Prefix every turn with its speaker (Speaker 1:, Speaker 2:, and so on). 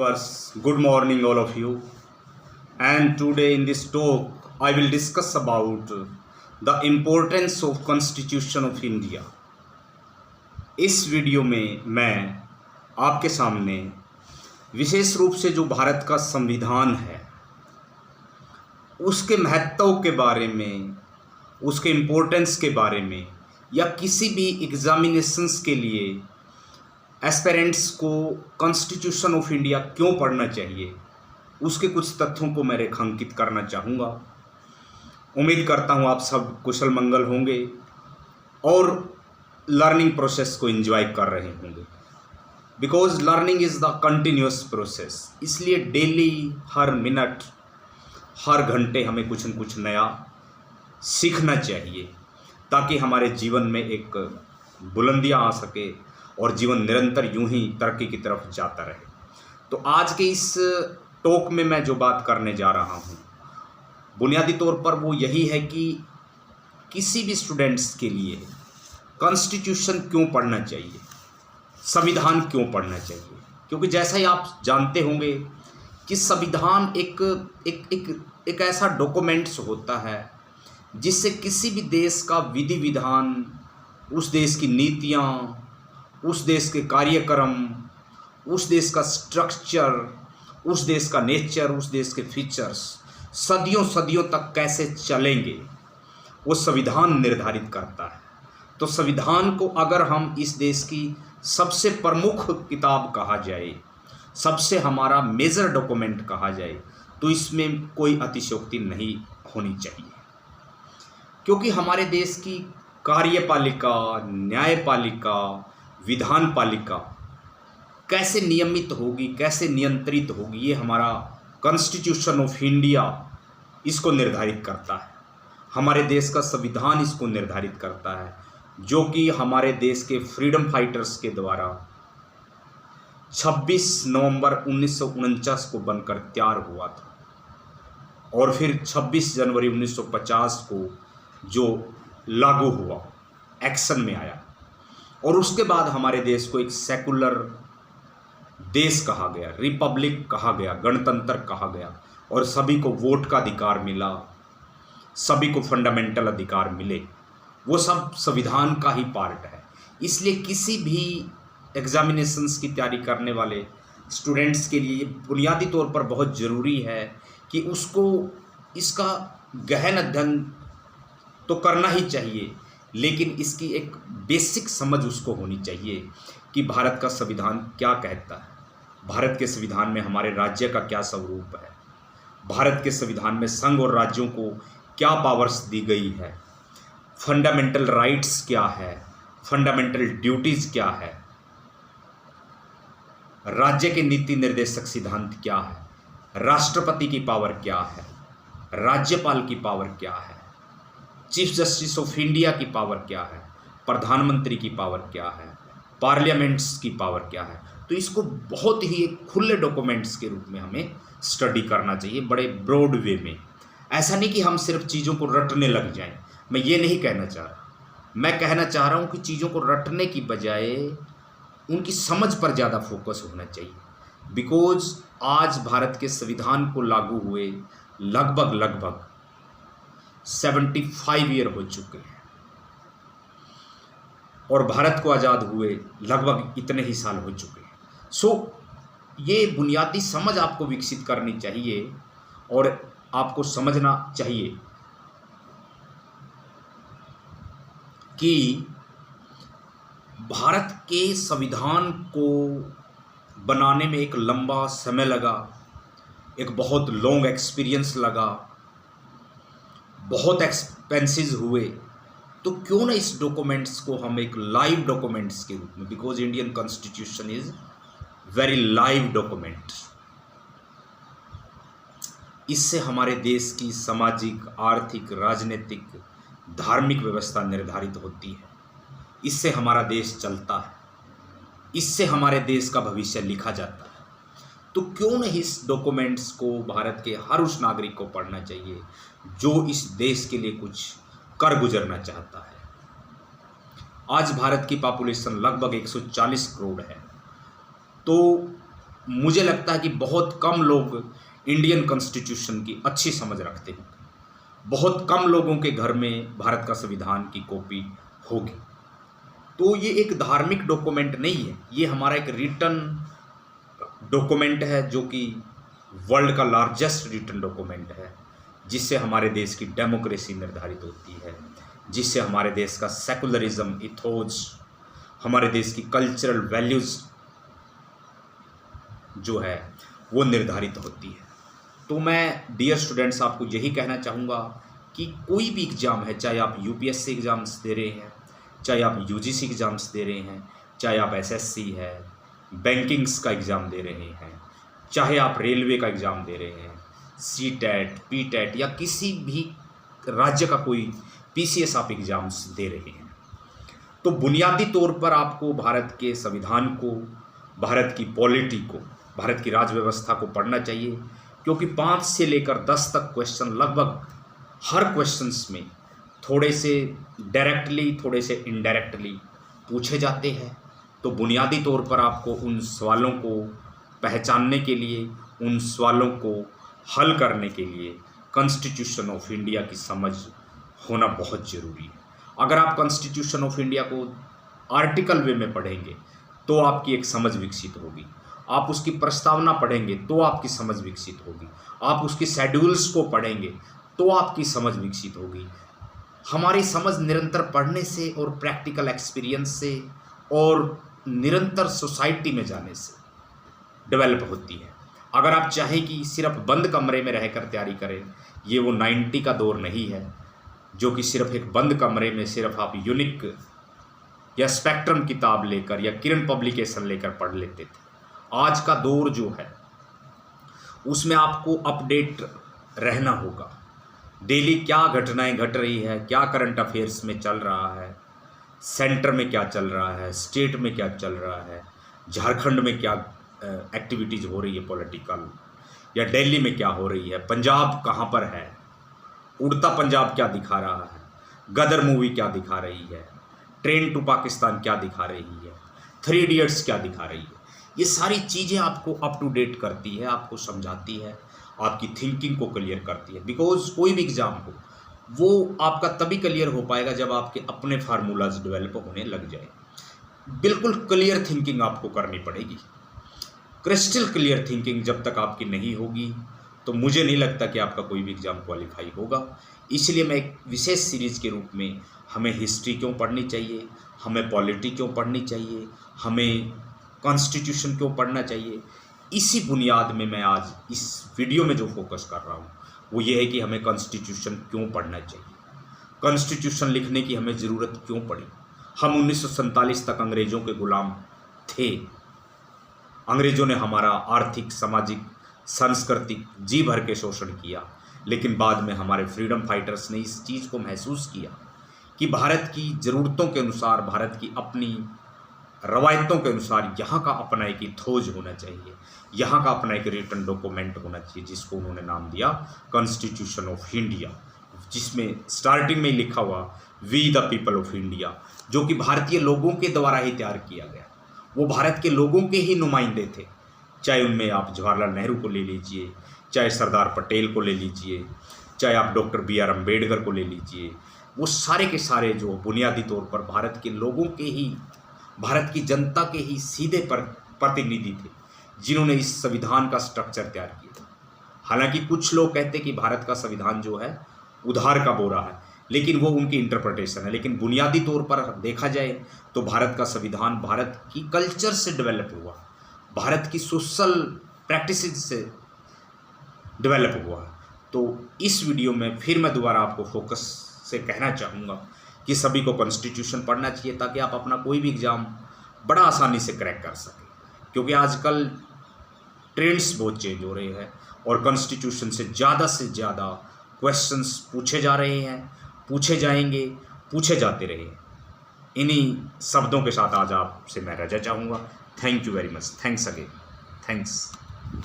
Speaker 1: viewers, good morning all of you. And today in this talk I will discuss about the importance of Constitution of India. इस video में मैं आपके सामने विशेष रूप से जो भारत का संविधान है उसके महत्व के बारे में, उसके इम्पोर्टेंस के बारे में, या किसी भी एग्जामिनेशंस के लिए एस्पिरेंट्स को कॉन्स्टिट्यूशन ऑफ इंडिया क्यों पढ़ना चाहिए, उसके कुछ तथ्यों को मैं रेखांकित करना चाहूँगा। उम्मीद करता हूँ आप सब कुशल मंगल होंगे और लर्निंग प्रोसेस को एंजॉय कर रहे होंगे, because learning is the continuous process. इसलिए डेली, हर मिनट, हर घंटे हमें कुछ न कुछ नया सीखना चाहिए ताकि हमारे जीवन में एक बुलंदियाँ आ सके और जीवन निरंतर यूं ही तरक्की की तरफ जाता रहे। तो आज के इस टॉक में मैं जो बात करने जा रहा हूं, बुनियादी तौर पर वो यही है कि किसी भी स्टूडेंट्स के लिए कॉन्स्टिट्यूशन क्यों पढ़ना चाहिए, संविधान क्यों पढ़ना चाहिए। क्योंकि जैसा ही आप जानते होंगे कि संविधान एक ऐसा डॉक्यूमेंट्स होता है जिससे किसी भी देश का विधि विधान, उस देश की नीतियाँ, उस देश के कार्यक्रम, उस देश का स्ट्रक्चर, उस देश का नेचर, उस देश के फीचर्स सदियों सदियों तक कैसे चलेंगे वो संविधान निर्धारित करता है। तो संविधान को अगर हम इस देश की सबसे प्रमुख किताब कहा जाए, सबसे हमारा मेजर डॉक्यूमेंट कहा जाए, तो इसमें कोई अतिशयोक्ति नहीं होनी चाहिए। क्योंकि हमारे देश की कार्यपालिका, न्यायपालिका, विधान पालिका कैसे नियमित होगी, कैसे नियंत्रित होगी, ये हमारा कॉन्स्टिट्यूशन ऑफ इंडिया इसको निर्धारित करता है। हमारे देश का संविधान इसको निर्धारित करता है, जो कि हमारे देश के फ्रीडम फाइटर्स के द्वारा 26 नवंबर 1949 को बनकर तैयार हुआ था और फिर 26 जनवरी 1950 को जो लागू हुआ, एक्शन में आया। और उसके बाद हमारे देश को एक सेकुलर देश कहा गया, रिपब्लिक कहा गया, गणतंत्र कहा गया, और सभी को वोट का अधिकार मिला, सभी को फंडामेंटल अधिकार मिले। वो सब संविधान का ही पार्ट है। इसलिए किसी भी एग्जामिनेशंस की तैयारी करने वाले स्टूडेंट्स के लिए बुनियादी तौर पर बहुत ज़रूरी है कि उसको इसका गहन अध्ययन तो करना ही चाहिए, लेकिन इसकी एक बेसिक समझ उसको होनी चाहिए कि भारत का संविधान क्या कहता है, भारत के संविधान में हमारे राज्य का क्या स्वरूप है, भारत के संविधान में संघ और राज्यों को क्या पावर्स दी गई है, फंडामेंटल राइट्स क्या है, फंडामेंटल ड्यूटीज़ क्या है, राज्य के नीति निर्देशक सिद्धांत क्या है, राष्ट्रपति की पावर क्या है, राज्यपाल की पावर क्या है, चीफ जस्टिस ऑफ इंडिया की पावर क्या है, प्रधानमंत्री की पावर क्या है, पार्लियामेंट्स की पावर क्या है। तो इसको बहुत ही एक खुले डॉक्यूमेंट्स के रूप में हमें स्टडी करना चाहिए, बड़े ब्रॉड वे में। ऐसा नहीं कि हम सिर्फ चीज़ों को रटने लग जाएं। मैं ये नहीं कहना चाह रहा। मैं कहना चाह रहा हूँ कि चीज़ों को रटने की बजाय उनकी समझ पर ज़्यादा फोकस होना चाहिए। बिकॉज आज भारत के संविधान को लागू हुए लगभग 75 ईयर हो चुके हैं और भारत को आज़ाद हुए लगभग इतने ही साल हो चुके हैं। सो ये बुनियादी समझ आपको विकसित करनी चाहिए और आपको समझना चाहिए कि भारत के संविधान को बनाने में एक लंबा समय लगा, एक बहुत लॉन्ग एक्सपीरियंस लगा, बहुत एक्सपेंसिव हुए। तो क्यों ना इस डॉक्यूमेंट्स को हम एक लाइव डॉक्यूमेंट्स के रूप में, because Indian constitution is very live document, इससे हमारे देश की सामाजिक, आर्थिक, राजनीतिक, धार्मिक व्यवस्था निर्धारित होती है। इससे हमारा देश चलता है, इससे हमारे देश का भविष्य लिखा जाता है। तो क्यों नहीं इस डॉक्यूमेंट्स को भारत के हर उस नागरिक को पढ़ना चाहिए जो इस देश के लिए कुछ कर गुजरना चाहता है। आज भारत की पॉपुलेशन लगभग 140 करोड़ है। तो मुझे लगता है कि बहुत कम लोग इंडियन कॉन्स्टिट्यूशन की अच्छी समझ रखते हैं। बहुत कम लोगों के घर में भारत का संविधान की कॉपी होगी। तो ये एक धार्मिक डॉक्यूमेंट नहीं है, ये हमारा एक रिटन डॉक्यूमेंट है, जो कि वर्ल्ड का लार्जेस्ट रिटन डॉक्यूमेंट है, जिससे हमारे देश की डेमोक्रेसी निर्धारित होती है, जिससे हमारे देश का सेकुलरिज्म इथोज, हमारे देश की कल्चरल वैल्यूज़ जो है वो निर्धारित होती है। तो मैं डियर स्टूडेंट्स आपको यही कहना चाहूँगा कि कोई भी एग्ज़ाम है, चाहे आप यूपीएससी एग्ज़ाम्स दे रहे हैं, चाहे आप यूजीसी एग्ज़ाम्स दे रहे हैं, चाहे आप एसएससी है, बैंकिंग्स का एग्ज़ाम दे रहे हैं, चाहे आप रेलवे का एग्ज़ाम दे रहे हैं, सीटेट, पीटेट या किसी भी राज्य का कोई पीसीएस आप एग्ज़ाम्स दे रहे हैं, तो बुनियादी तौर पर आपको भारत के संविधान को, भारत की पॉलिटी को, भारत की राज व्यवस्था को पढ़ना चाहिए, क्योंकि 5 से लेकर 10 तक क्वेश्चन लगभग हर क्वेश्चंस में थोड़े से डायरेक्टली, थोड़े से इनडायरेक्टली पूछे जाते हैं। तो बुनियादी तौर पर आपको उन सवालों को पहचानने के लिए, उन सवालों को हल करने के लिए कॉन्स्टिट्यूशन ऑफ इंडिया की समझ होना बहुत ज़रूरी है। अगर आप कॉन्स्टिट्यूशन ऑफ इंडिया को आर्टिकल वे में पढ़ेंगे तो आपकी एक समझ विकसित होगी, आप उसकी प्रस्तावना पढ़ेंगे तो आपकी समझ विकसित होगी, आप उसकी शेड्यूल्स को पढ़ेंगे तो आपकी समझ विकसित होगी। हमारी समझ निरंतर पढ़ने से और प्रैक्टिकल एक्सपीरियंस से और निरंतर सोसाइटी में जाने से डेवलप होती है। अगर आप चाहें कि सिर्फ बंद कमरे में रहकर तैयारी करें, ये वो 90 का दौर नहीं है जो कि सिर्फ एक बंद कमरे में सिर्फ आप यूनिक या स्पेक्ट्रम किताब लेकर या किरण पब्लिकेशन लेकर पढ़ लेते थे। आज का दौर जो है उसमें आपको अपडेट रहना होगा। डेली क्या घटनाएं घट रही है, क्या करंट अफेयर्स में चल रहा है, सेंटर में क्या चल रहा है, स्टेट में क्या चल रहा है, झारखंड में क्या एक्टिविटीज़ हो रही है पॉलिटिकल, या दिल्ली में क्या हो रही है, पंजाब कहाँ पर है, उड़ता पंजाब क्या दिखा रहा है, गदर मूवी क्या दिखा रही है, ट्रेन टू पाकिस्तान क्या दिखा रही है, 3 इडियट्स क्या दिखा रही है। ये सारी चीज़ें आपको अप टू डेट करती है, आपको समझाती है, आपकी थिंकिंग को क्लियर करती है। बिकॉज कोई भी एग्ज़ाम हो वो आपका तभी क्लियर हो पाएगा जब आपके अपने फार्मूलाज डेवलप होने लग जाए। बिल्कुल क्लियर थिंकिंग आपको करनी पड़ेगी। क्रिस्टल क्लियर थिंकिंग जब तक आपकी नहीं होगी तो मुझे नहीं लगता कि आपका कोई भी एग्ज़ाम क्वालिफाई होगा। इसलिए मैं एक विशेष सीरीज़ के रूप में हमें हिस्ट्री क्यों पढ़नी चाहिए, हमें पॉलिटी क्यों पढ़नी चाहिए, हमें कॉन्स्टिट्यूशन क्यों पढ़ना चाहिए, इसी बुनियाद में मैं आज इस वीडियो में जो फोकस कर रहा हूँ वो ये है कि हमें कॉन्स्टिट्यूशन क्यों पढ़ना चाहिए, कॉन्स्टिट्यूशन लिखने की हमें ज़रूरत क्यों पड़ी। हम 1947 तक अंग्रेज़ों के गुलाम थे। अंग्रेज़ों ने हमारा आर्थिक, सामाजिक, सांस्कृतिक जी भर के शोषण किया, लेकिन बाद में हमारे फ्रीडम फाइटर्स ने इस चीज़ को महसूस किया कि भारत की ज़रूरतों के अनुसार, भारत की अपनी रवायतों के अनुसार यहाँ का अपना एक इथोज होना चाहिए, यहाँ का अपना एक रिटन डॉक्यूमेंट होना चाहिए, जिसको उन्होंने नाम दिया कॉन्स्टिट्यूशन ऑफ इंडिया, जिसमें स्टार्टिंग में ही लिखा हुआ we the people of India, जो कि भारतीय लोगों के द्वारा ही तैयार किया गया। वो भारत के लोगों के ही नुमाइंदे थे, चाहे उनमें आप जवाहरलाल नेहरू को ले लीजिए, चाहे सरदार पटेल को ले लीजिए, चाहे आप डॉक्टर BR अम्बेडकर को ले लीजिए। वो सारे के सारे जो बुनियादी तौर पर भारत के लोगों के ही, भारत की जनता के ही सीधे प्रतिनिधि थे, जिन्होंने इस संविधान का स्ट्रक्चर तैयार किया। हालांकि कुछ लोग कहते हैं कि भारत का संविधान जो है उधार का बोरा है, लेकिन वो उनकी इंटरप्रिटेशन है। लेकिन बुनियादी तौर पर देखा जाए तो भारत का संविधान भारत की कल्चर से डेवलप हुआ, भारत की सोशल प्रैक्टिसेस से डेवलप हुआ। तो इस वीडियो में फिर मैं दोबारा आपको फोकस से कहना चाहूँगा कि सभी को कॉन्स्टिट्यूशन पढ़ना चाहिए, ताकि आप अपना कोई भी एग्ज़ाम बड़ा आसानी से क्रैक कर सकें। क्योंकि आजकल ट्रेंड्स बहुत चेंज हो रहे हैं और कॉन्स्टिट्यूशन से ज़्यादा क्वेश्चंस पूछे जा रहे हैं, पूछे जाएंगे, पूछे जाते रहे। इन्हीं शब्दों के साथ आज आपसे मैं रजा चाहूँगा। Thank you very much. Thanks again. Thanks.